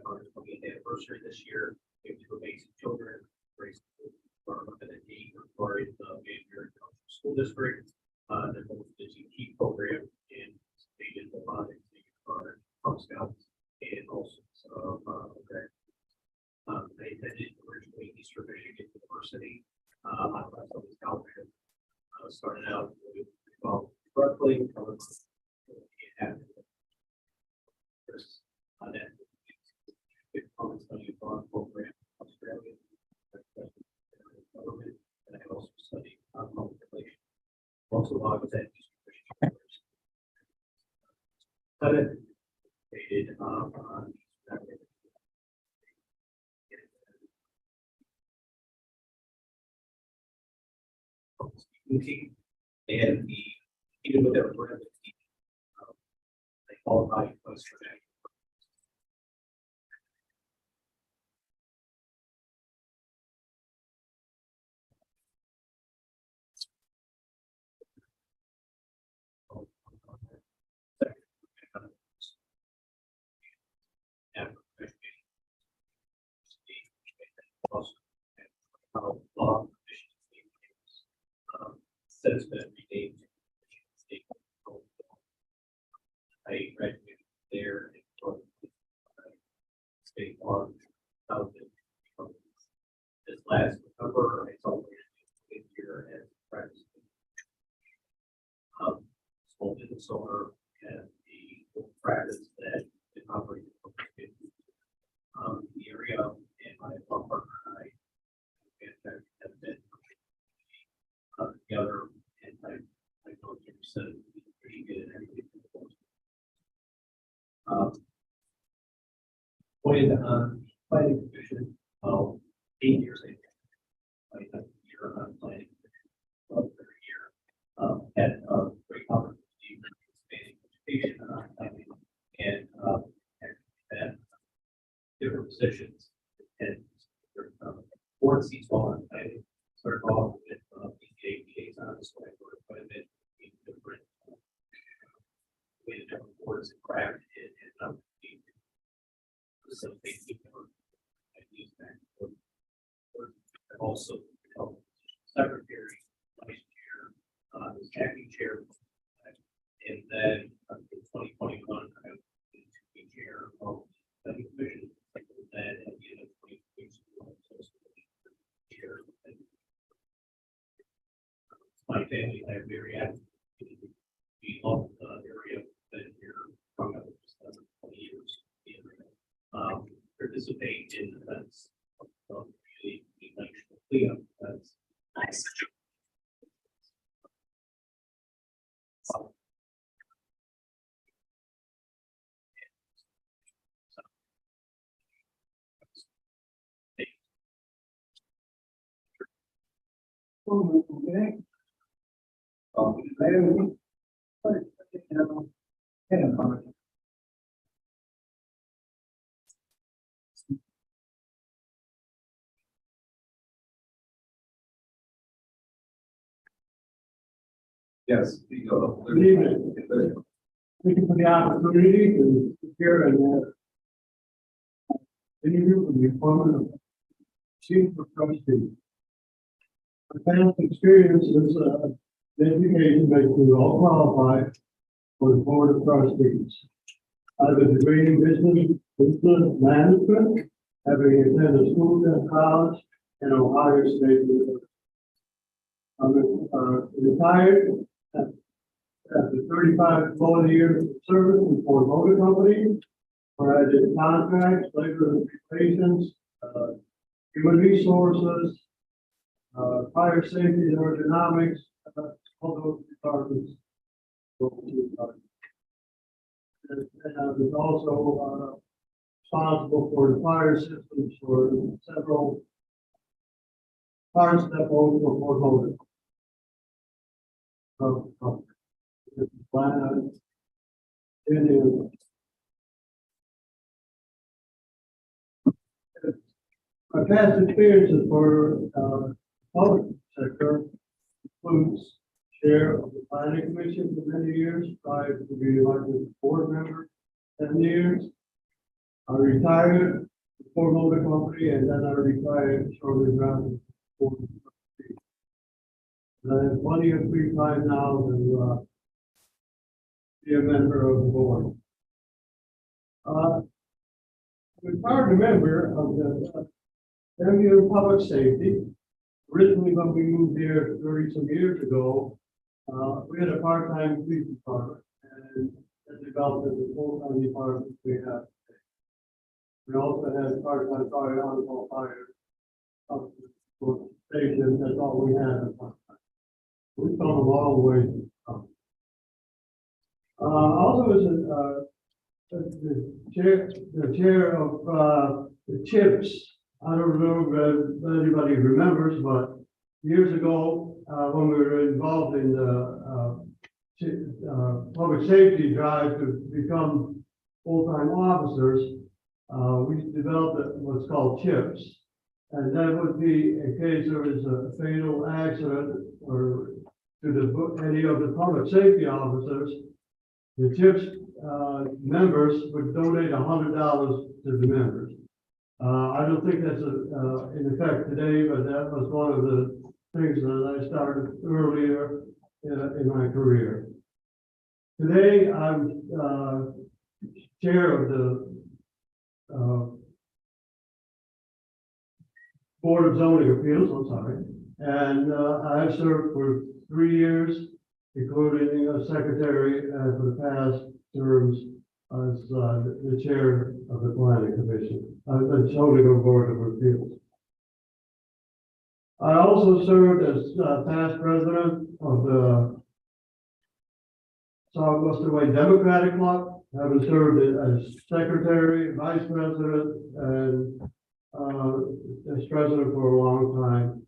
120th anniversary this year. Give to amazing children, raise for an D for the Major School District. They're both the GT program and stated the bonding for Cub Scouts and also some they attended originally Eastern Michigan University. Out of Southern California. Started out with Berkeley, and that public study abroad program in Australia, government, and I also studied public relations. Also, while I was at Eastern Michigan University, dated on team and even with their brand team, they qualify for that. Since been renamed State. I graduated there in state law. This last November, I celebrated a year as practice. Small business owner and the practice that been operating the area, and my law partner and I have been together, and I know you said pretty good at everything. Appointed on planning commission, 8 years ago. I had a year on planning commission, every year. Had a great opportunity for expanding education on planning and had different positions and board seats while on planning. Started off with PTA liaisons, so I worked quite a bit in different boards and craft it and facilitate I use that. I've also helped secretary, vice chair, acting chair, and then in 2021 I was the chair of the commission. And then at the end of 2022, chair. My family, I have very active. We love the area, been here from 20 years. Participate in events of the community, like cleanup events. Nice. Yes. Good evening. Thank you for the opportunity to appear and interview for the appointment of chief of trustee. My past experience is education makes me all qualified for the board of trustees. I have a degree in business management, having attended school and college in Ohio State University. I'm retired after 35 full years of service in Ford Motor Company, where I did contracts, labor relations, human resources, fire safety and ergonomics, all those departments. And I was also responsible for the fire systems for several fire step over for Ford Motor. My past experiences for public sector includes chair of the planning commission for many years, prior to being elected board member 10 years. I retired before motor company and then I retired shortly thereafter. And I have plenty of free time now to, be a member of the board. Retired member of the Fairview Public Safety. Originally, when we moved here 30-some years ago, we had a part-time police department and it developed into the full-time department we have today. We also had part-time fire on-call fire up for station. That's all we had at one time. We've come a long way. Also as the chair of the CHIPS. I don't know if anybody remembers, but years ago, when we were involved in the public safety drive to become full-time officers, we developed what's called CHIPS. And that would be in case there was a fatal accident or to any of the public safety officers, the CHIPS members would donate $100 to the members. I don't think that's in effect today, but that was one of the things that I started earlier in my career. Today, I'm chair of the Board of Zoning Appeals, I'm sorry, and I've served for 3 years, including a secretary for the past terms as the chair of the planning commission, the zoning board of appeals. I also served as past president of the Southwestern Way Democratic Club, having served as secretary, vice president, and as president for a long time.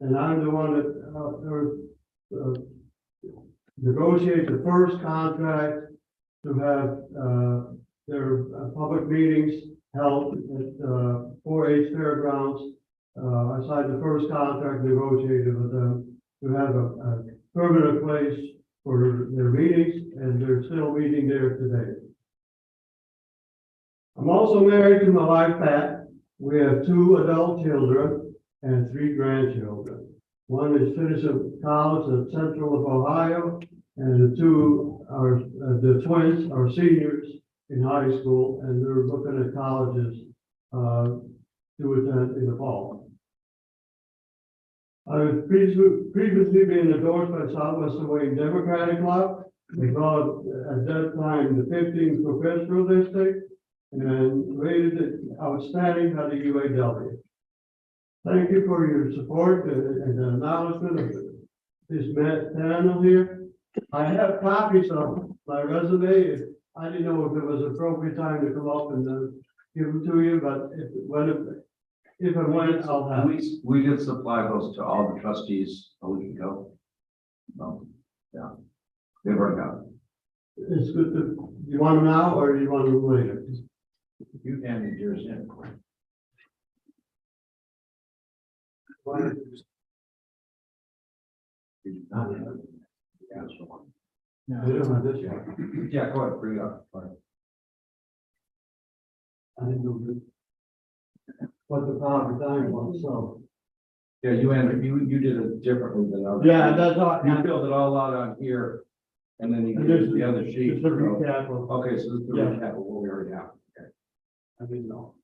And I'm the one that negotiate the first contract to have their public meetings held at 4-H fairgrounds. I signed the first contract negotiated with them to have a permanent place for their meetings, and they're still meeting there today. I'm also married to my wife, Pat. We have 2 adult children and 3 grandchildren. One is finishing college at Central of Ohio, and the 2 are the twins are seniors in high school, and they're looking at colleges to attend in the fall. I've previously been endorsed by Southwestern Wayne Democratic Club. They called it at that time the 15th Professional District, and rated it outstanding by the UAW. Thank you for your support and the acknowledgement of this panel here. I have copies of my resume. I didn't know if it was appropriate time to come up and give them to you, but if and when I'll have. We did supply those to all the trustees a week ago. Yeah, they've already got it. It's good to, you want them now or do you want them later? You handed yours in. Did you not have it? Yeah, that's the one. They don't have this one. Yeah, go ahead, bring it up. I didn't know what the proper time was, so. Yeah, you did it differently than others. Yeah, that's all. You filled it all out on here, and then you And did this the other sheet. Just a recap of, Okay, so this is the Yeah. recap of what we already have. Okay. I didn't know.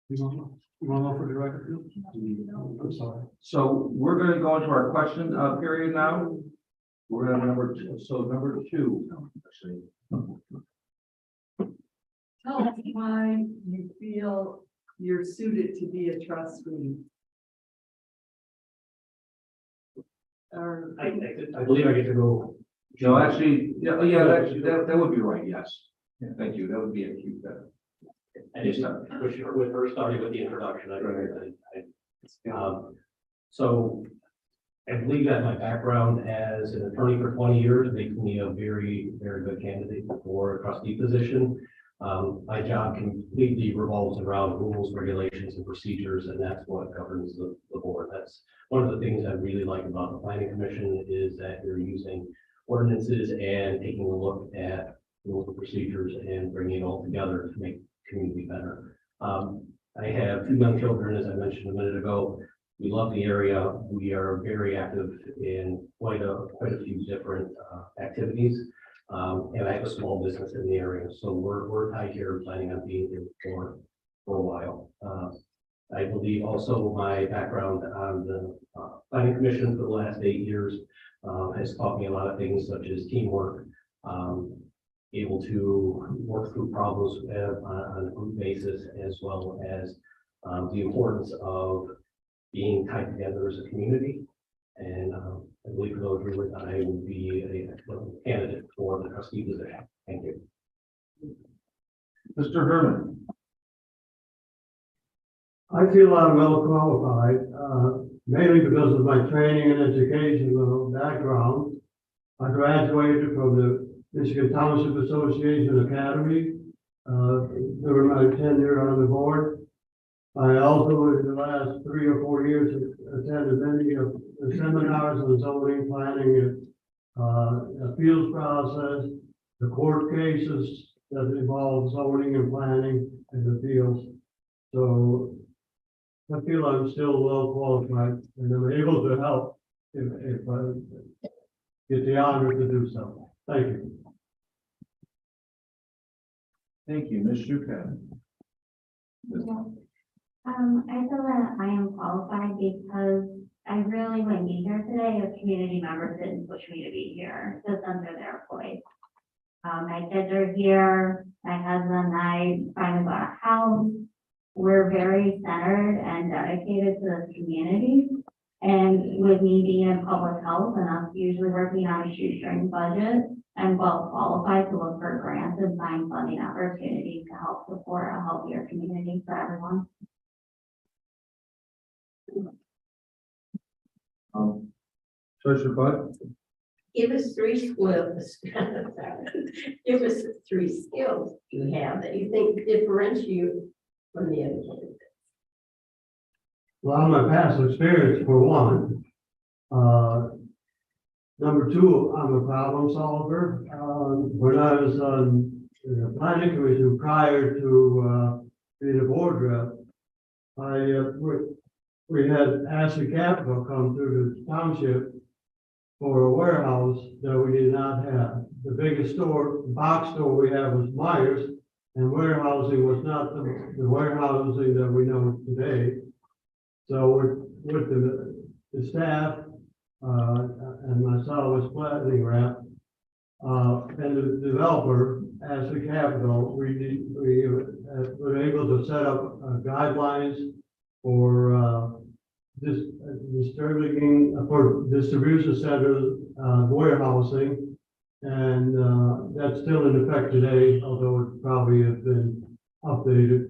You want to go for the record? I'm sorry. So we're going to go into our question period now. We're going to number 2. So number 2, actually. Tell us why you feel you're suited to be a trustee. Or, I believe I get to go. No, actually, that would be right. Yes. Yeah, thank you. That would be a cute better. And just with her starting with the introduction, so I believe that my background as an attorney for 20 years makes me a very, very good candidate for a trustee position. My job completely revolves around rules, regulations, and procedures, and that's what governs the board. That's one of the things I really like about the planning commission is that you're using ordinances and taking a look at rules and procedures and bringing it all together to make the community better. I have 2 young children, as I mentioned a minute ago. We love the area. We are very active in quite a few different activities. And I have a small business in the area, so we're tied here, planning on being here for a while. I believe also my background on the planning commission for the last 8 years has taught me a lot of things such as teamwork, able to work through problems on a group basis, as well as the importance of being tied together as a community. And I believe for those reasons, I would be a candidate for the trustee position. Thank you. Mr. Herman. I feel I'm well qualified, mainly because of my training and educational background. I graduated from the Michigan Township Association Academy during my tenure on the board. I also, in the last 3 or 4 years, attended many of the seminars on zoning, planning, and appeals process, the court cases that involve zoning and planning and appeals. So I feel I'm still well qualified and I'm able to help if I get the honor to do so. Thank you. Thank you, Ms. Shuka. I feel that I am qualified because I really wouldn't be here today if community members didn't push me to be here, just under their voice. My kids are here, my husband and I finally got a house. We're very centered and dedicated to the community. And with me being in public health and us usually working on a shoestring budget, I'm well qualified to look for grants and find funding opportunities to help support a healthier community for everyone. Treasurer Bud. Give us 3 skills. Give us 3 skills you have that you think differentiate you from the other candidates. Well, my past experience for one. Number 2, I'm a problem solver. When I was on the planning commission prior to being a board rep, we had Ashley Capital come through the township for a warehouse that we did not have. The biggest box store we had was Myers, and warehousing was not the warehousing that we know today. So with the staff and myself as planning rep and the developer, Ashley Capital, we were able to set up guidelines for distribution centers, warehousing, and that's still in effect today, although it probably has been updated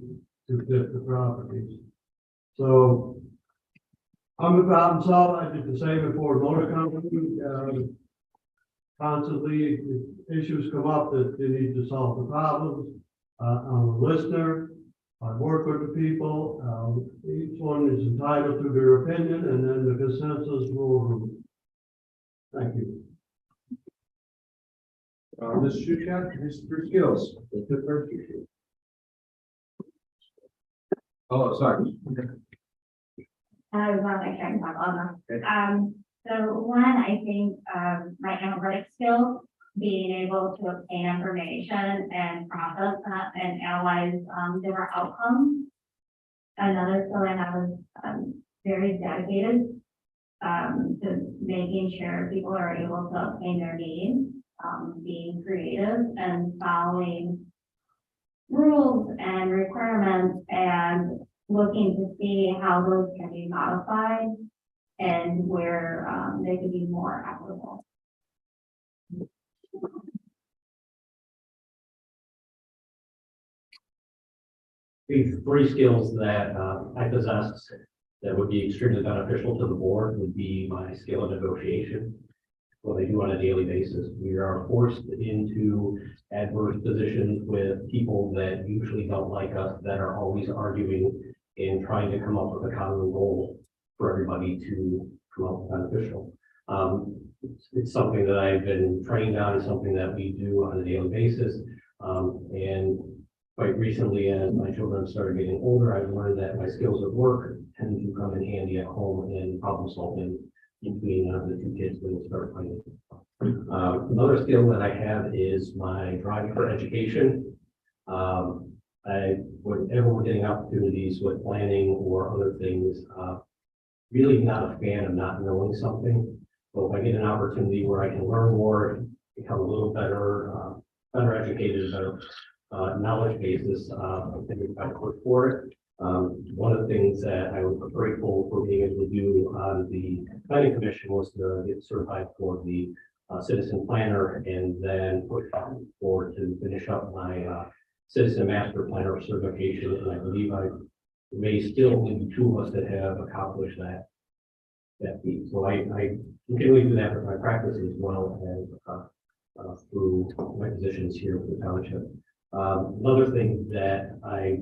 to fit the properties. So I'm a problem solver. I did the same before motor company. Constantly, issues come up that you need to solve the problems. I'm a listener. I work with the people. Each one is entitled to their opinion, and then the consensus will rule. Thank you. Ms. Shuka, his 3 skills. Oh, sorry. I was on my train talk on. So one, I think, my analytic skills, being able to obtain information and process that and analyze, different outcomes. Another skill I have is, very dedicated, to making sure people are able to obtain their needs, being creative and following rules and requirements and looking to see how those can be modified and where they could be more equitable. The 3 skills that I possess that would be extremely beneficial to the board would be my skill of negotiation. What I do on a daily basis. We are forced into adverse positions with people that usually don't like us, that are always arguing and trying to come up with a common goal for everybody to come up with beneficial. It's something that I've been trained on, something that we do on a daily basis. And quite recently, as my children started getting older, I've learned that my skills at work tend to come in handy at home in problem solving between the two kids when they start playing. Another skill that I have is my drive for education. Whenever we're getting opportunities with planning or other things, really not a fan of not knowing something. But if I get an opportunity where I can learn more, become a little better, better educated, better knowledge basis, I think I work for it. One of the things that I was grateful for being able to do on the planning commission was to get certified for the citizen planner, and then push forward to finish up my citizen master planner certification. And I believe I may still only be two of us that have accomplished that feat. So I continually do that with my practice as well as through my positions here with the township. Another thing that I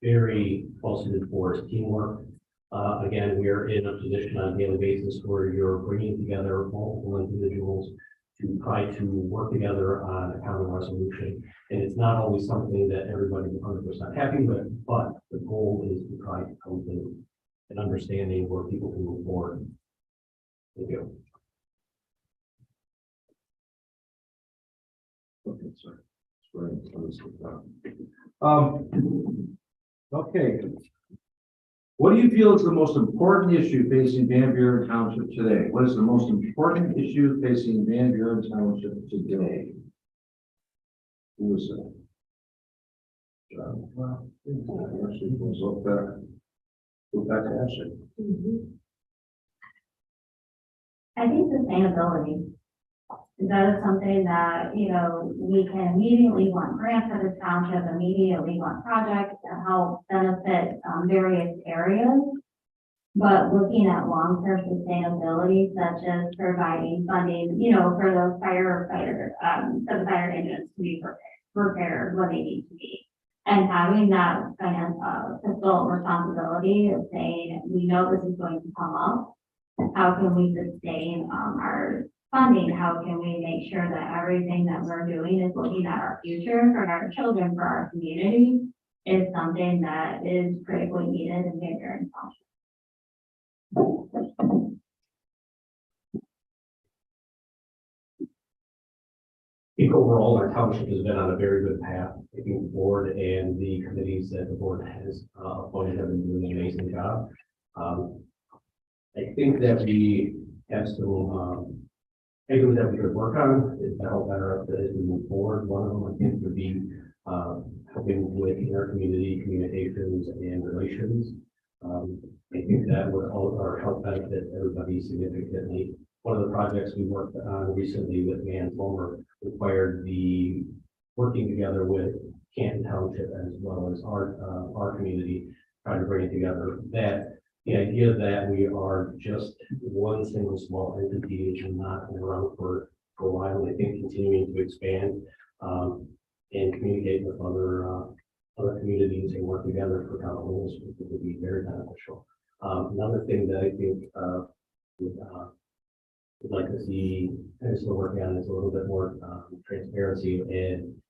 very well suited for is teamwork. Again, we are in a position on a daily basis where you're bringing together multiple individuals to try to work together on a common resolution. And it's not always something that everybody is 100% happy with, but the goal is to try to come to an understanding where people can move forward. Thank you. Okay, sorry. Okay. What do you feel is the most important issue facing Van Buren Township today? What is the most important issue facing Van Buren Township today? Who is it? Ashley goes up there. Go back to Ashley. I think sustainability. That is something that, you know, we can immediately want grants for this township, immediately want projects to help benefit various areas. But looking at long-term sustainability, such as providing funding, you know, for those firefighters, for the fire engines to be repaired when they need to be. And having that fiscal responsibility of saying, we know this is going to come up. How can we sustain our funding? How can we make sure that everything that we're doing is looking at our future for our children, for our community, is something that is critically needed in Van Buren Township. I think overall, our township has been on a very good path moving forward, and the committees that the board has appointed have been doing an amazing job. I think that we have some items that we could work on to help better as we move forward. One of them, I think, would be helping with intercommunity communications and relations. I think that would help benefit everybody significantly. One of the projects we worked on recently with Van Fulmer required the working together with Canton Township as well as our community, trying to bring it together. That the idea that we are just one single small entity and not been around for a while, I think continuing to expand and communicate with other communities and work together for common goals would be very beneficial. Another thing that I think would like to see and still working on is a little bit more transparency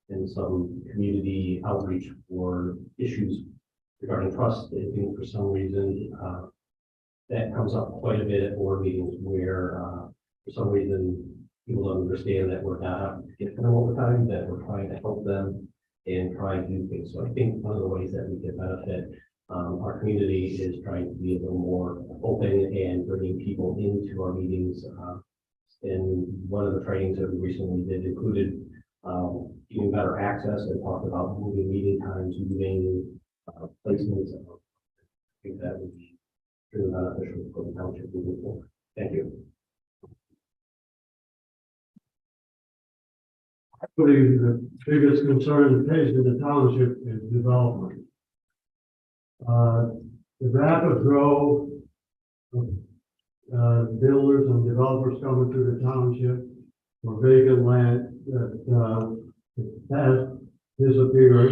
and some community outreach for issues regarding trust. I think for some reason that comes up quite a bit at board meetings where for some reason people don't understand that we're not out to get them all the time, that we're trying to help them and try to do things. So I think one of the ways that we can benefit our community is trying to be a little more open and bringing people into our meetings. And one of the trainings that we recently did included giving better access and talked about moving meeting times, moving placements. I think that would be really beneficial for the township moving forward. Thank you. I believe the biggest concern facing the township is development. The rapid growth of builders and developers coming through the township for vacant land that has disappeared.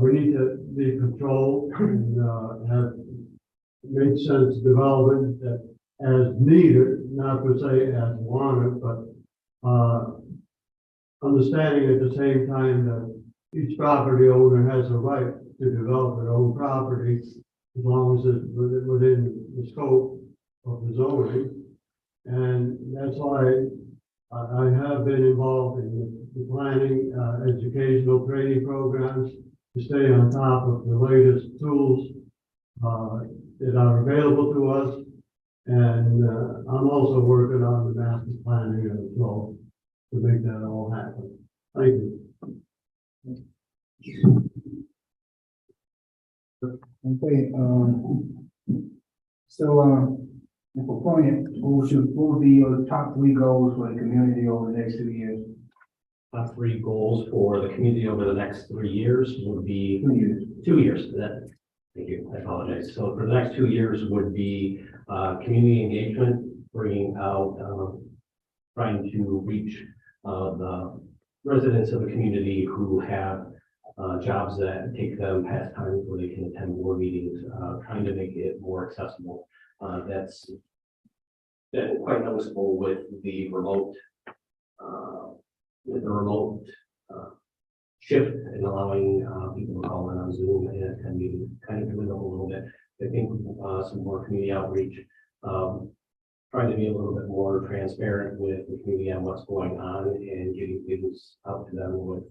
We need to be controlled and have make sense development that as needed not per se as wanted, but, understanding at the same time that each property owner has a right to develop their own property as long as it's within the scope of the zoning. And that's why I have been involved in the planning, educational training programs to stay on top of the latest tools that are available to us. And I'm also working on the master planning as well to make that all happen. Thank you. Okay, if appointed, what would be your top 3 goals for the community over the next 2 years? Top 3 goals for the community over the next 3 years would be 2 years. 2 years. Thank you. I apologize. So for the next 2 years would be community engagement, bringing out, trying to reach the residents of the community who have jobs that take them past times where they can attend more meetings, trying to make it more accessible. That's been quite noticeable with the remote shift and allowing people to call in on Zoom and attend meetings, kind of doing it a little bit. I think some more community outreach, trying to be a little bit more transparent with the community on what's going on and getting things out to them with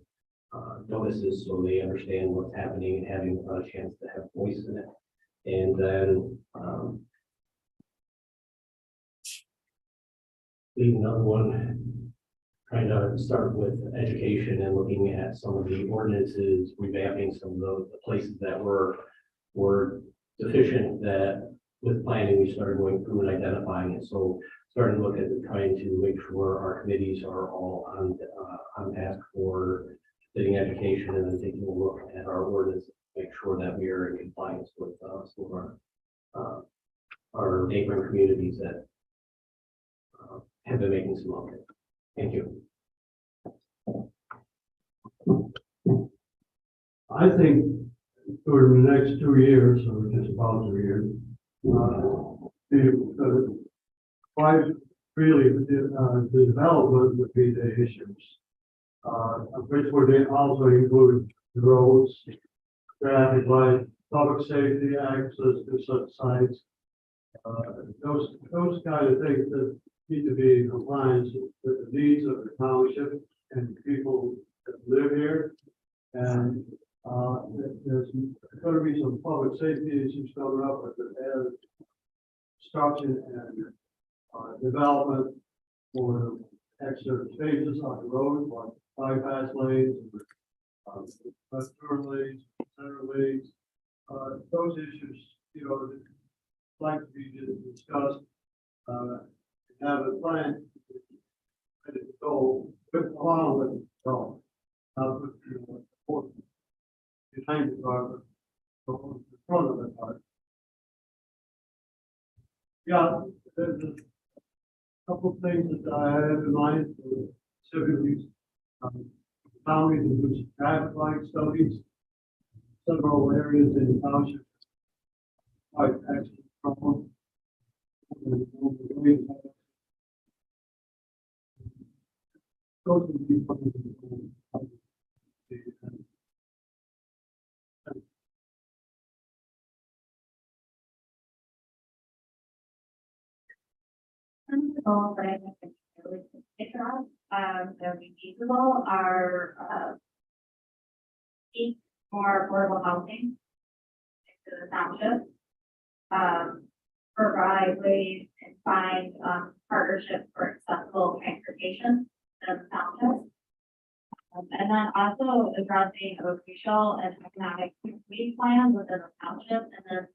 notices so they understand what's happening and having a chance to have voice in it. And then leave another one, trying to start with education and looking at some of the ordinances, revamping some of the places that were deficient that with planning, we started going through and identifying it. So starting to look at trying to make sure our committees are all on task for getting education and then taking a look at our ordinance, make sure that we are in compliance with some of our neighboring communities that have been making some of it. Thank you. I think for the next 2 years, or just about 2 years, quite really the development would be the issues. Which would also include the roads, traffic light, public safety, access to such sites. Those kind of things that need to be in compliance with the needs of the township and people that live here. And there's going to be some public safety issues coming up with the air construction and development for extra spaces on the road, like bypass lanes, left turn lanes, center lanes. Those issues, like to be discussed, have a plan ready to go with along with it. So, with behind the car, but go in front of the car. Yeah, there's a couple of things that I have in mind, specifically, county to do some traffic light studies, several areas in the township. Quite actually problem. Those would be Goals that I think is really picture of, that would be feasible are, seek more affordable housing to the township. Provide ways and find, partnerships for accessible transportation in the township. And then also addressing a racial and economic equity plans within the township and then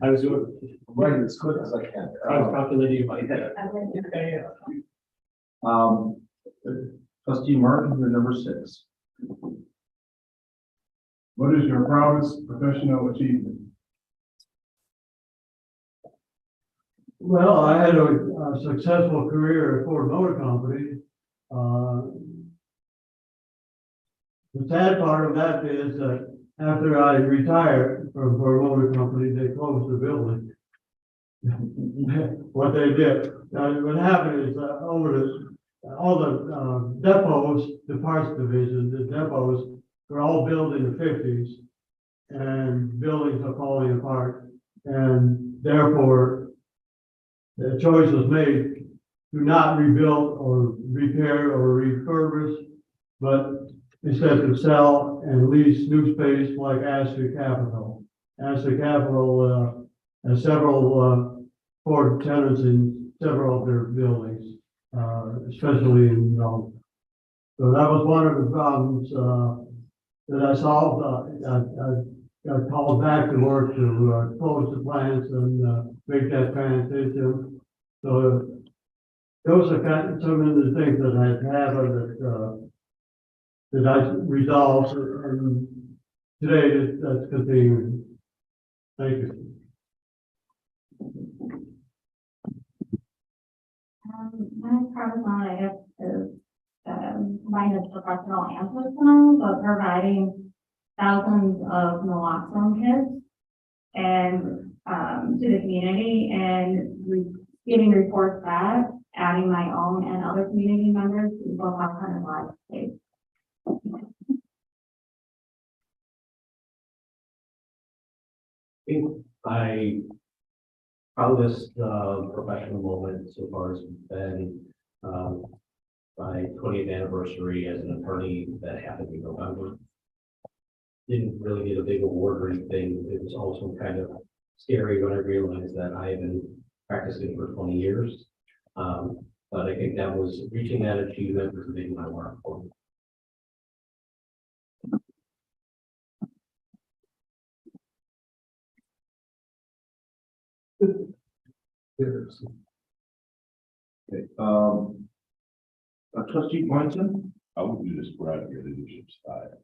I was doing, Right, as quick as I can. I was calculating in my head. Trustee Martin, you're number 6. What is your proudest professional achievement? Well, I had a successful career at Ford Motor Company. The sad part of that is that after I retired from a motor company, they closed the building. What they did, what happened is all the depots, the parts division, the depots were all built in the fifties. And buildings are falling apart, and therefore the choice was made to not rebuild or repair or refurbish, but instead to sell and lease new space like Astor Capital. Astor Capital has several foreign tenants in several of their buildings, especially in Rome. So that was one of the problems that I solved. I got called back to work to close the plants and make that transition. So those are some of the things that I have that I resolved, and today that's continuing. Thank you. My purpose on it is, mine is professional and personal, but providing thousands of naloxone kits and, to the community and giving reports back, adding my own and other community members to both our kind of lives. I proudest professional moment so far has been my 20th anniversary as an attorney that happened in November. Didn't really get a big award or anything. It was also kind of scary when I realized that I had been practicing for 20 years. But I think that was reaching that achievement was a big milestone for me. Okay, trustee Poinson? How would you describe your leadership style?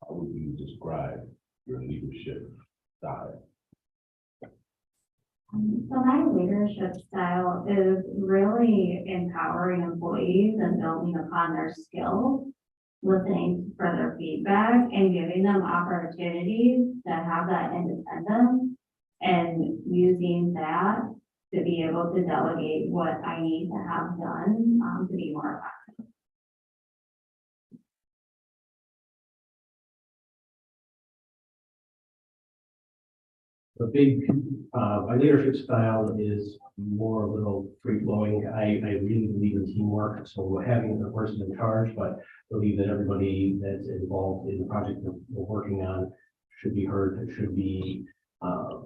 How would you describe your leadership style? So my leadership style is really empowering employees and building upon their skills, listening for their feedback and giving them opportunities to have that independence and using that to be able to delegate what I need to have done to be more effective. The big, my leadership style is more a little free flowing. I really believe in teamwork. So having a person in charge, but believe that everybody that's involved in the project that we're working on should be heard, should be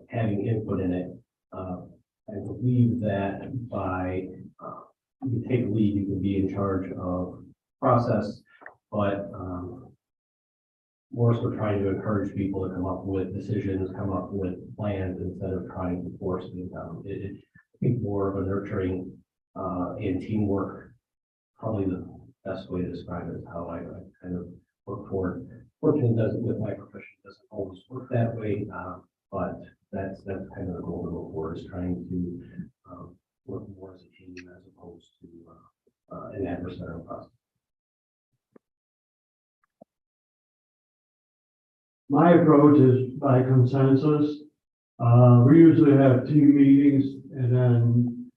having input in it. I believe that by you take lead, you can be in charge of process, but more so trying to encourage people to come up with decisions, come up with plans instead of trying to force things down. I think more of a nurturing and teamwork, probably the best way to describe it is how I kind of work forward. Fortunately, doesn't with my profession doesn't always work that way, but that's kind of the goal to go for, is trying to work more as a team as opposed to an adversarial process. My approach is by consensus. We usually have team meetings and then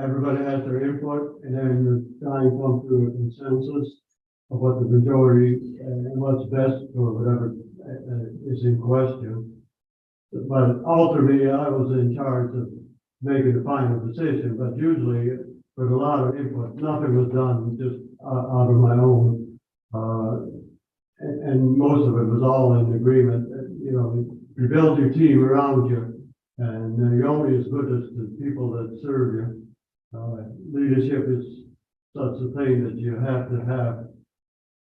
everybody has their input and then you try and come to a consensus of what the majority and what's best for whatever is in question. But ultimately, I was in charge of making the final decision, but usually with a lot of input, nothing was done just out of my own. And most of it was all in agreement. You know, you build your team around you, and you're only as good as the people that serve you. Leadership is such a thing that you have to have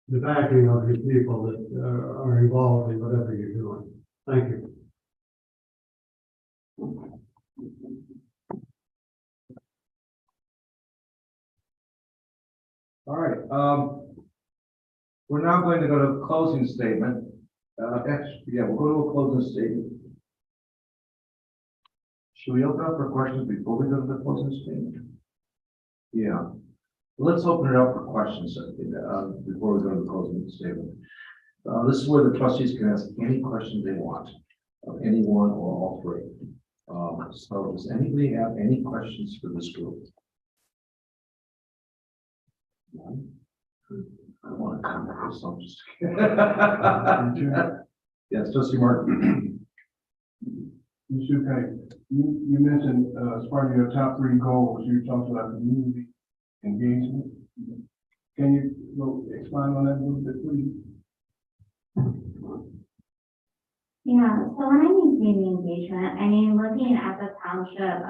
the backing of your people that are involved in whatever you're doing. Thank you. All right, we're now going to go to closing statement. We'll go to a closing statement. Should we open up for questions before we go to the closing statement? Yeah. Let's open it up for questions, before we go to the closing statement. This is where the trustees can ask any questions they want of anyone or all three. So does anybody have any questions for this group? None? I want to come up with some. Yes, trustee Martin. Mr. Payne, you mentioned, as part of your top 3 goals, you talked about community engagement. Can you expand on that a little bit, please? Yeah, so when I mean community engagement, I mean, looking at the township,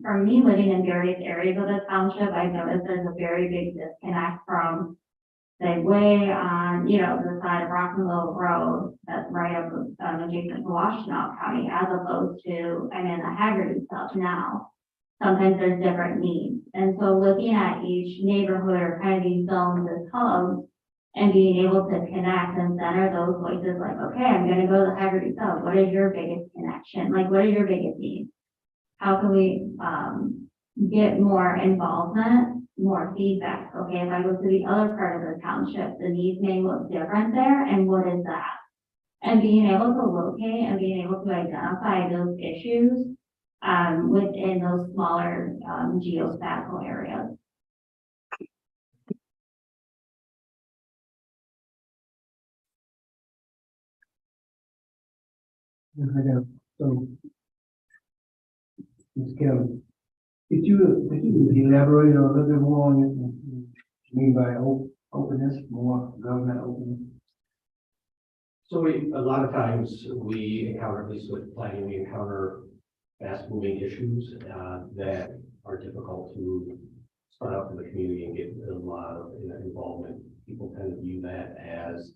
for me, living in various areas of the township, I've noticed there's a very big disconnect from the way on, the side of Rockville Road, that's right up, adjacent to Washtenaw County, as opposed to, I'm in the Haggerty stuff now. Sometimes there's different needs, and so looking at each neighborhood or kind of these zones as hubs, and being able to connect and center those voices, like, okay, I'm gonna go to the Haggerty South. What is your biggest connection? Like, what are your biggest needs? How can we get more involvement, more feedback? Okay, if I go to the other part of the township, the needs may look different there, and what is that? And being able to locate and being able to identify those issues within those smaller geospatial areas. So, Ms. Kelly, could you elaborate a little bit more on what you mean by openness, more government openness? So a lot of times we encounter, at least with planning, we encounter fast moving issues that are difficult to spread out to the community and get a lot of involvement. People tend to view that as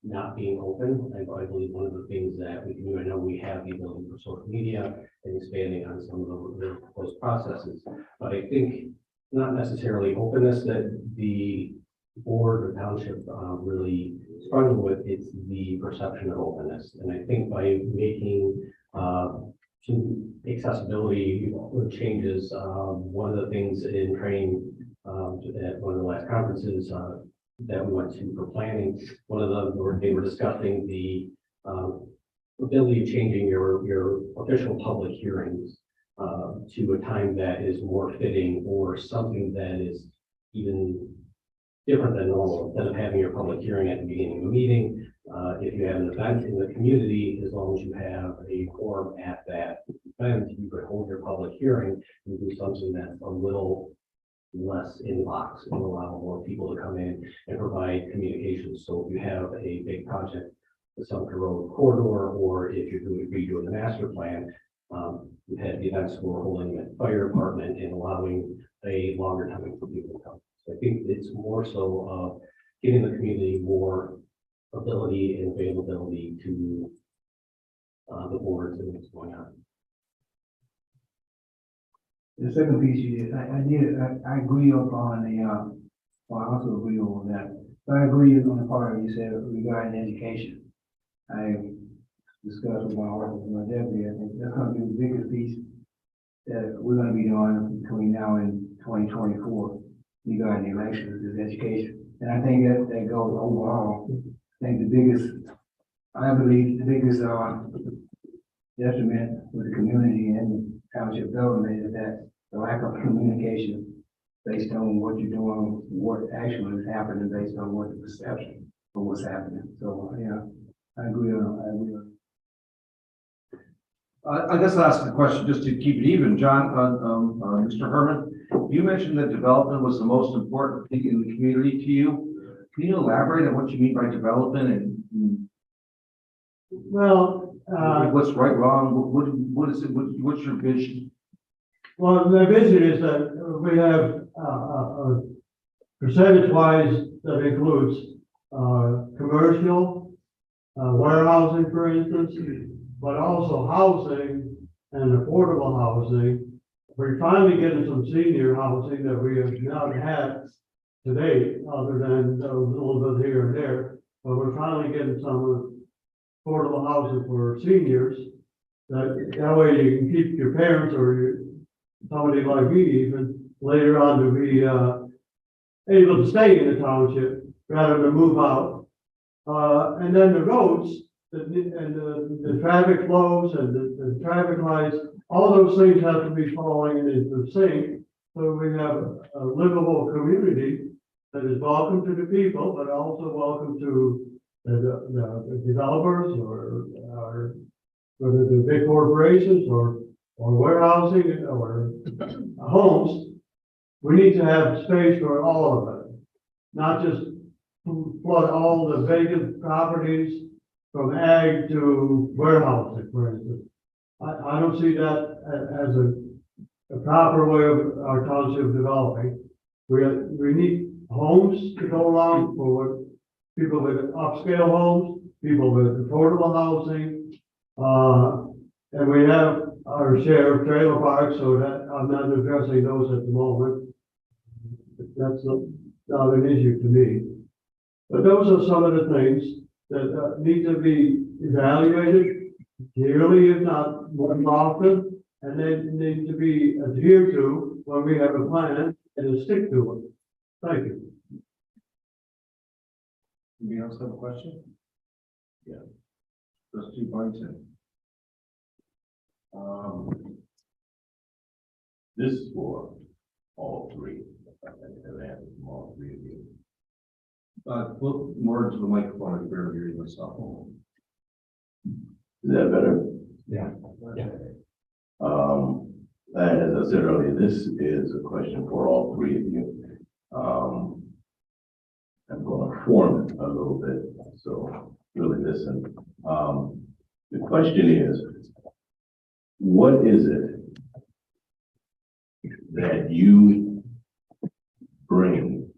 not being open. And I believe one of the things that we can do, I know we have the ability for social media and expanding on some of those processes, but I think not necessarily openness that the board or township really struggle with, it's the perception of openness. And I think by making some accessibility changes, one of the things in training at one of the last conferences that we went to for planning, one of them, they were discussing the ability of changing your official public hearings to a time that is more fitting or something that is even different than normal. Instead of having your public hearing at the beginning of a meeting, if you have an event in the community, as long as you have a quorum at that event, you could hold your public hearing and do something that's a little less in box and allow more people to come in and provide communications. So if you have a big project, the Sumter Road corridor, or if you're redoing the master plan, we've had the events we're holding at the fire department and allowing a longer time for people to come. So I think it's more so of giving the community more ability and availability to the boards and what's going on. The second piece, I agree upon well, I also agree on that. But I agree on the part you said regarding education. I discussed with my office and my deputy, I think that's going to be the biggest piece that we're going to be doing between now and 2024 regarding the elections is education. And I think that goes overall. I think I believe the biggest detriment with the community and township government is that the lack of communication based on what you're doing, what actually is happening, based on what the perception of what's happening. So, yeah, I agree on. I guess I'll ask the question just to keep it even. John, Mr. Herman, you mentioned that development was the most important thing in the community to you. Can you elaborate on what you mean by development and Well, what's right, wrong? What is it? What's your vision? well, the vision is that we have percentage-wise that includes commercial, warehousing, for instance, but also housing and affordable housing. We're finally getting some senior housing that we have not had to date, other than a little bit here and there. But we're finally getting some affordable housing for seniors. That way you can keep your parents or somebody like me even later on to be able to stay in the township rather than move out. And then the roads, the traffic flows and the traffic lights, all those things have to be falling into sync. So we have a livable community that is welcome to the people, but also welcome to the developers or whether they're big corporations or warehousing or homes. We need to have space for all of it, not just flood all the vacant properties from ag to warehousing, for instance. I don't see that as a proper way of our township developing. We need homes to go along for people with upscale homes, people with affordable housing. And we have our share of trailer parks, so that I'm not addressing those at the moment. That's not an issue to me. But those are some of the things that need to be evaluated yearly, if not more often, and they need to be adhered to when we have a plan and to stick to it. Thank you. Anybody else have a question? Yeah. Trustee Boynton. This is for all three. I've answered from all three of you. Look more into the microphone if you're hearing yourself. Is that better? Yeah. Yeah. As I said earlier, this is a question for all three of you. I'm going to form it a little bit, so really listen. The question is, what is it that you bring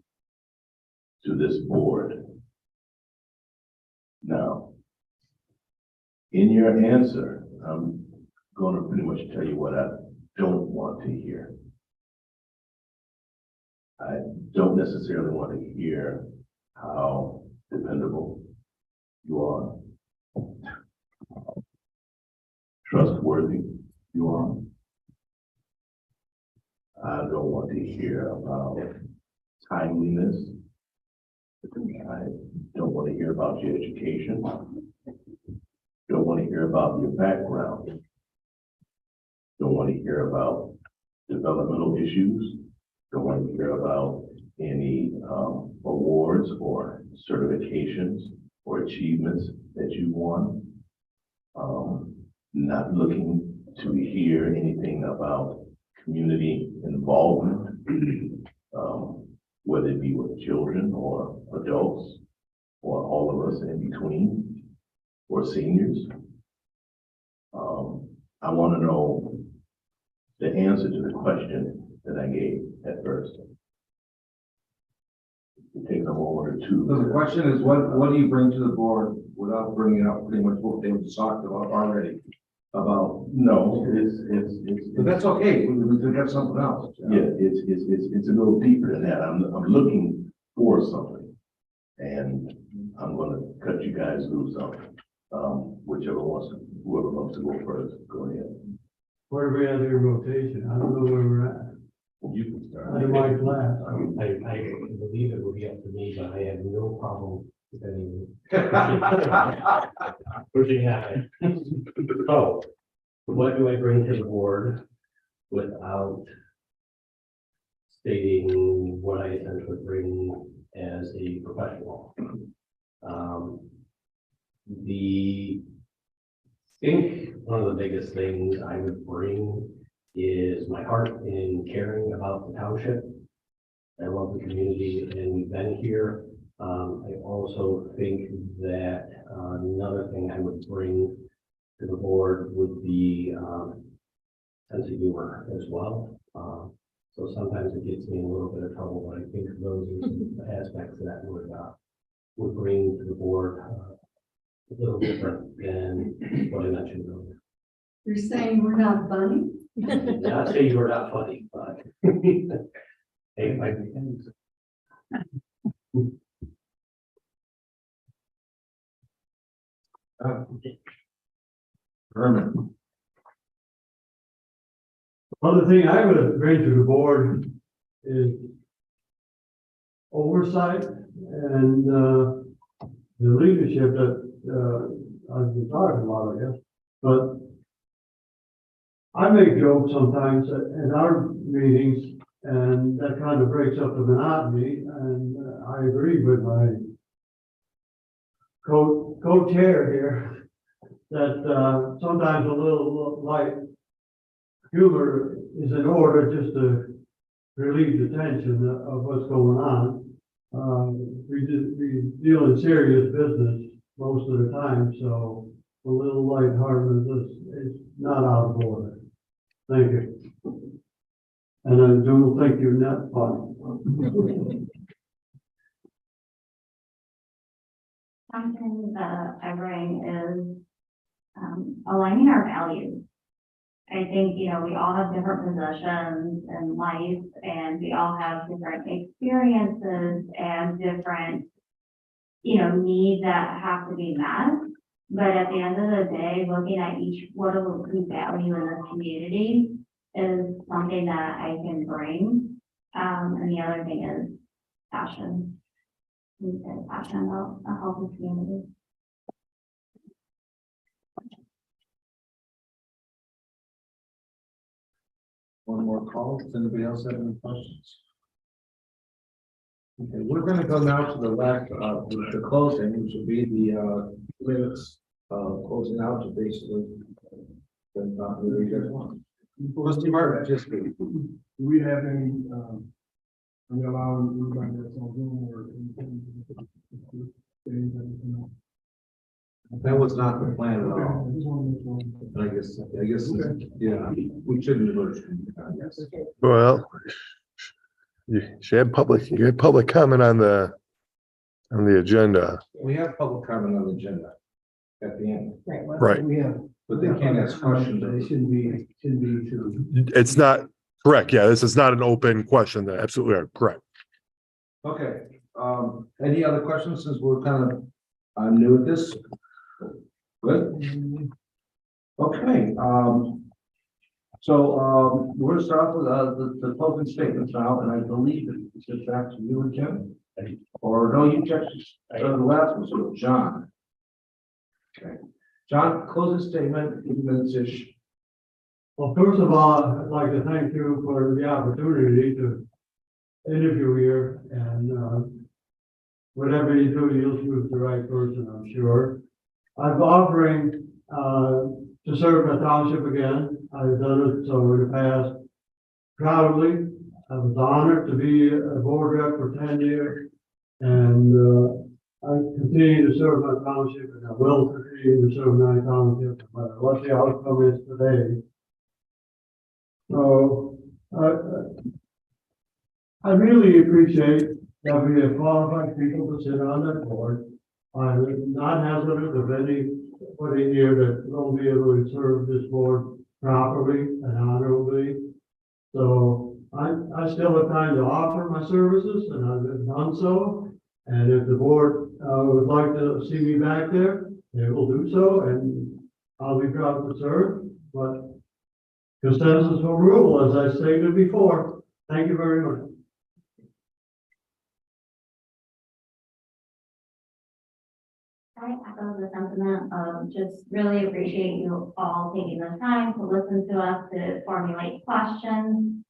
to this board? Now, in your answer, I'm going to pretty much tell you what I don't want to hear. I don't necessarily want to hear how dependable you are, trustworthy you are. I don't want to hear about timeliness. I don't want to hear about your education. Don't want to hear about your background. Don't want to hear about developmental issues. Don't want to hear about any awards or certifications or achievements that you won. Not looking to hear anything about community involvement, whether it be with children or adults or all of us in between or seniors. I want to know the answer to the question that I gave at first. It takes a moment or two. So the question is, what do you bring to the board without bringing up pretty much what they just talked about already? About, No, but that's okay, we could have something else. yeah, it's a little deeper than that. I'm looking for something. And I'm gonna cut you guys loose on it. Whoever wants to go first, go ahead. Where do we have your rotation? I don't know where we're at. You can start. Under my class. I believe it will be up to me, but I have no problem with any pushing that. So, what do I bring to the board without stating what I essentially bring as a professional? I think one of the biggest things I would bring is my heart in caring about the township. I love the community and we've been here. I also think that another thing I would bring to the board would be sense of humor as well. So sometimes it gets me in a little bit of trouble, but I think those are some aspects that would bring to the board a little different than what I mentioned earlier. You're saying we're not funny? Not say you were not funny, but hey, Herman. Other thing I would bring to the board is oversight and, the leadership that, I've been talking about, I guess. But I make jokes sometimes at our meetings, and that kind of breaks up the monotony, and I agree with my co-chair here, that, sometimes a little light humor is in order just to relieve the tension of what's going on. We deal in serious business most of the time, so a little lightheartedness is not out of order. Thank you. And I do think you're not funny. Something that I bring is aligning our values. I think, you know, we all have different positions in life and we all have different experiences and different, you know, needs that have to be met. But at the end of the day, looking at what do we value in this community is something that I can bring. And the other thing is passion. We say passion about a healthy community. One more call. Does anybody else have any questions? Okay, we're gonna go now to the last, the closing, which will be the, minutes, closing out to basically. Trustee Martin, just. Do we have any, are we allowing anybody that's on Zoom or anything? That was not the plan at all. But I guess, yeah, we shouldn't merge. Yes. Well, you had public comment on the agenda, We have public comment on the agenda at the end, right? We have. but they can't ask questions. But it shouldn't be to. It's not correct. Yeah, this is not an open question. That absolutely are correct. Okay, any other questions since we're kind of new at this? Good. Okay, so we're gonna start with the closing statements now, and I believe it's just back to you and Jim. Or no, you checked the last one, so John. Okay, John, closing statement, 8 minutes-ish. Well, first of all, I'd like to thank you for the opportunity to interview here, and whatever you do, you'll choose the right person, I'm sure. I'm offering to serve the township again. I've done it so in the past proudly. I was honored to be a board rep for 10 years, and I continue to serve my township, and I will continue to serve my township, no matter what the outcome is today. So, I really appreciate that we have qualified people to sit on that board. I'm not hesitant of anybody here that will be able to serve this board properly and honorably. So I still have time to offer my services, and I've done so. And if the board would like to see me back there, they will do so, and I'll be proud to serve. But consensus will rule, as I stated before. Thank you very much. I echo the sentiment of just really appreciate you all taking the time to listen to us, to formulate questions.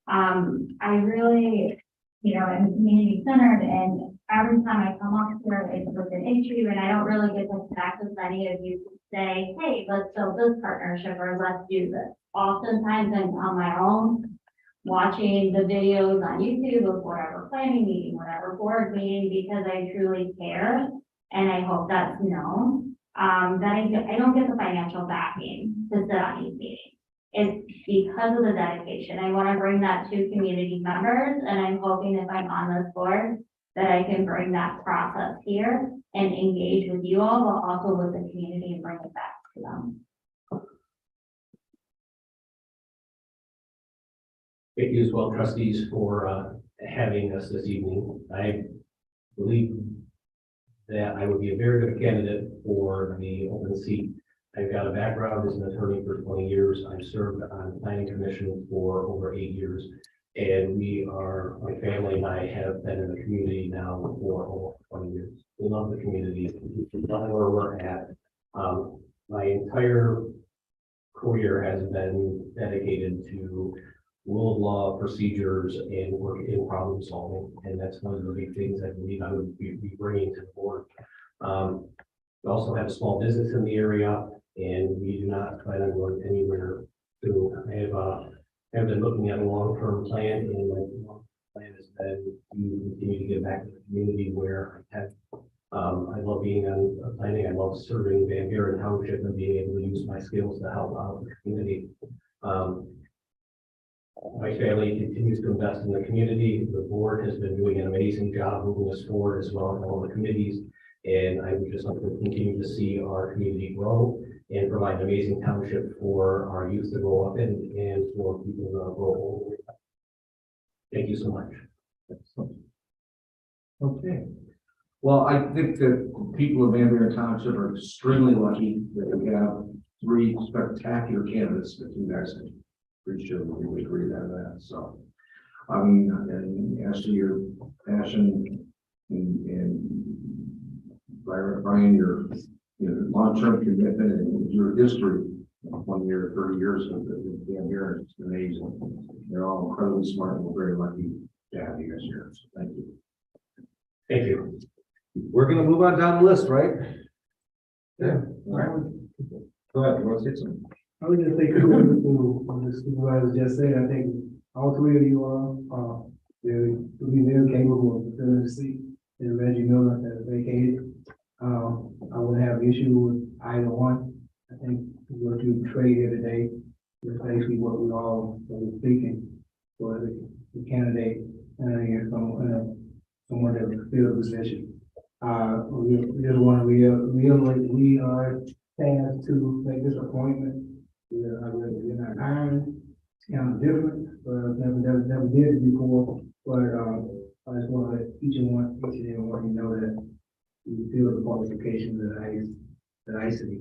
I really, you know, am community centered, and every time I come up here, it's with an issue, and I don't really get to connect with many of you to say, hey, let's build this partnership, or let's do this. Oftentimes I'm on my own, watching the videos on YouTube of whatever planning meeting, whatever board meeting, because I truly care. And I hope that's known, that I don't get the financial backing to sit on these meetings. It's because of the dedication. I want to bring that to community members, and I'm hoping if I'm on this board, that I can bring that process here and engage with you all, but also with the community and bring it back to them. Thank you as well, trustees, for having us this evening. I believe that I would be a very good candidate for the open seat. I've got a background as an attorney for 20 years. I've served on the planning commission for over 8 years. And my family and I have been in the community now for over 20 years. We love the community, we love where we're at. My entire career has been dedicated to rule of law, procedures, and work in problem solving. And that's one of the big things I believe I would be bringing to the board. We also have a small business in the area, and we do not plan on going anywhere soon. I have been looking at a long-term plan, and my long-term plan has been to continue to give back to the community where I have. I love being on planning. I love serving Van Buren Township and being able to use my skills to help out the community. My family continues to invest in the community. The board has been doing an amazing job moving us forward, as well as all the committees. And I would just like to continue to see our community grow and provide an amazing township for our youth to grow up in and for people to grow old. Thank you so much. Okay. Well, I think that people of Van Buren Township are extremely lucky that we have 3 spectacular candidates that you guys have. Pretty sure we would agree on that. So, I mean, and as to your passion and Brian, your long-term commitment and your history, 20 years, 30 years of Van Buren, it's amazing. They're all incredibly smart and we're very lucky to have you guys here. So thank you. Thank you. We're gonna move on down the list, right? Yeah. All right. Go ahead. You want to say something? I would just say, kudos to what the supervisor just said. I think all 3 of you are, very capable of filling the seat. And Reggie Miller has vacated. I wouldn't have issue with either one. I think what you portrayed here today is basically what we all were speaking for the candidate and someone that will fill the position. We just want to realize we are tasked to make this appointment. We're not hiring. It's kind of different, but never did it before. But I just want to let each and every one of you know that you feel the qualifications that I see.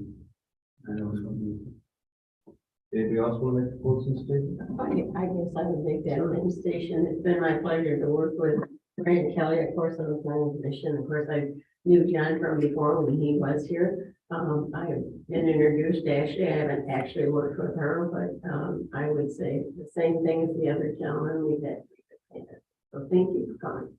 I know it's going to be. Anybody else want to make a closing statement? I guess I would make that station. It's been my pleasure to work with Brandon Kelly, of course, on the planning commission. Of course, I knew John from before when he was here. I've been introduced to Ashley. I haven't actually worked with her, but I would say the same thing as the other gentleman we've had. So thank you for coming.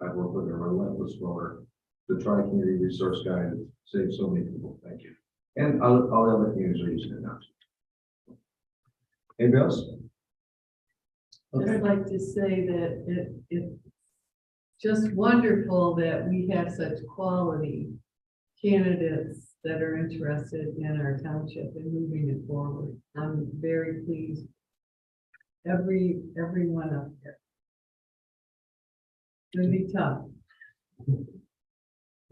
I've worked with a relentless roller, the Tri-Community Resource Guy that saved so many people. Thank you. And all the other communities are using it now. Anybody else? Just like to say that it's just wonderful that we have such quality candidates that are interested in our township and moving it forward. I'm very pleased. Everyone up here. It's gonna be tough.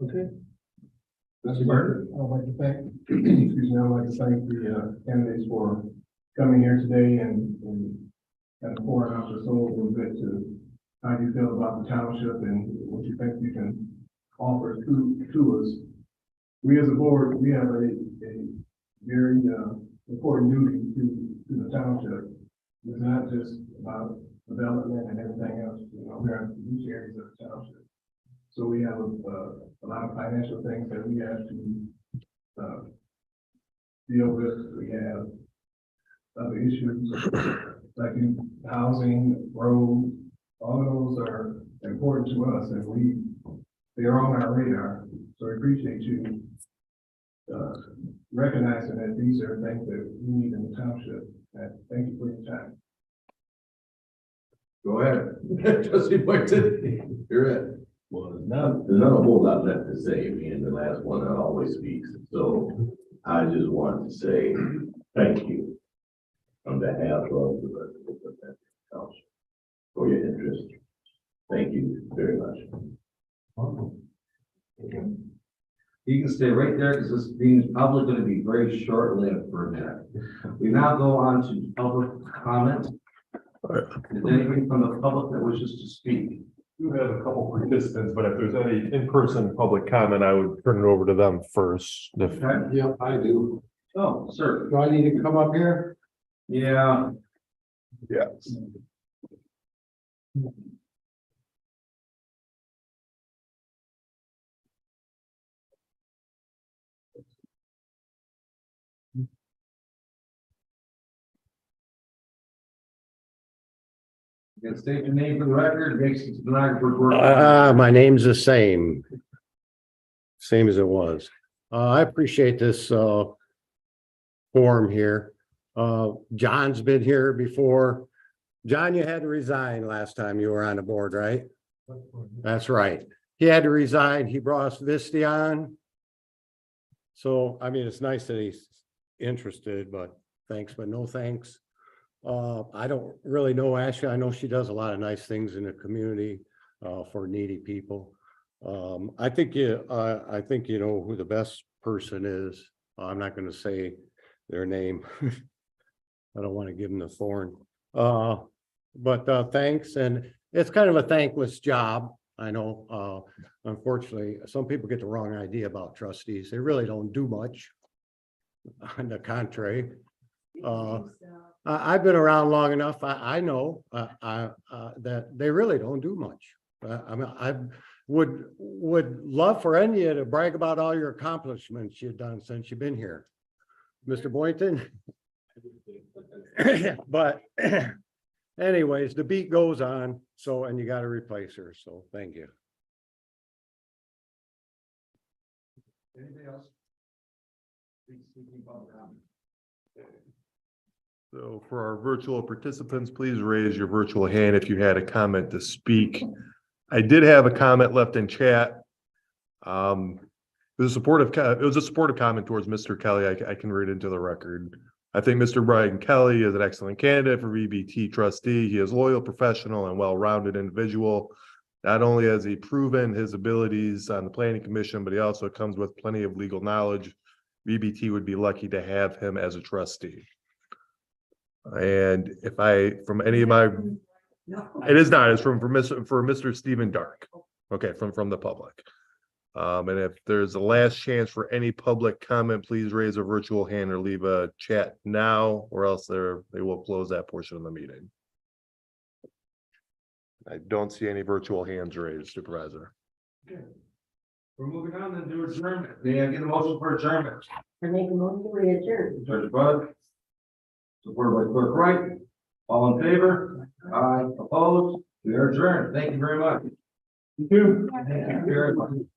Okay. Mr. Burton, I'd like to thank, excuse me, I'd like to thank the candidates for coming here today and kind of pouring out your soul a little bit to how you feel about the township and what you think you can offer to us. We as a board, we have a very important duty to the township. It's not just about development and everything else, we're in each areas of the township. So we have a lot of financial things that we have to deal with. We have other issues like housing, roads, all those are important to us and they're on our radar. So I appreciate you recognizing that these are things that we need in the township. And thank you for your time. Go ahead. Trustee Boynton, you're it. Well, there's not a whole lot left to say. And the last one that always speaks. So I just want to say thank you on behalf of the residents of that township for your interest. Thank you very much. You can stay right there because this meeting is probably going to be very short-lived for a minute. We now go on to public comment. Is there anybody from the public that wishes to speak? We have a couple participants, but if there's any in-person public comment, I would turn it over to them first. If Yep, I do. Oh, sir. Do I need to come up here? Yeah. Yes. You can state your name for the record, makes the stenographer's work. My name's the same. Same as it was. I appreciate this, forum here. John's been here before. John, you had to resign last time you were on the board, right? That's right. He had to resign. He brought us Visty on. So, I mean, it's nice that he's interested, but thanks, but no thanks. I don't really know Ashley. I know she does a lot of nice things in the community, for needy people. I think you know who the best person is. I'm not gonna say their name. I don't want to give them the thorn. But thanks, and it's kind of a thankless job. I know, unfortunately, some people get the wrong idea about trustees. They really don't do much. On the contrary, I've been around long enough. I know that they really don't do much. I mean, I would love for any of you to brag about all your accomplishments you've done since you've been here, Mr. Boynton. But anyways, the beat goes on. So, and you got to replace her. So, thank you. Anything else? Please, speaking public comment. So for our virtual participants, please raise your virtual hand if you had a comment to speak. I did have a comment left in chat. It was a supportive comment towards Mr. Kelly. I can read into the record. I think Mr. Brian Kelly is an excellent candidate for VBT trustee. He is loyal, professional, and well-rounded individual. Not only has he proven his abilities on the planning commission, but he also comes with plenty of legal knowledge. VBT would be lucky to have him as a trustee. And if from any of my, it is not, it's for Mr. Stephen Dark. Okay, from the public. And if there's a last chance for any public comment, please raise a virtual hand or leave a chat now, or else they will close that portion of the meeting. I don't see any virtual hands raised, Supervisor. Okay. We're moving on then to adjournment. May I get a motion for adjournment? I make a motion to adjourn. Judge Bud. Supported by Clerk Wright. All in favor? Aye. Opposed? We are adjourned. Thank you very much. You too. Thank you very much.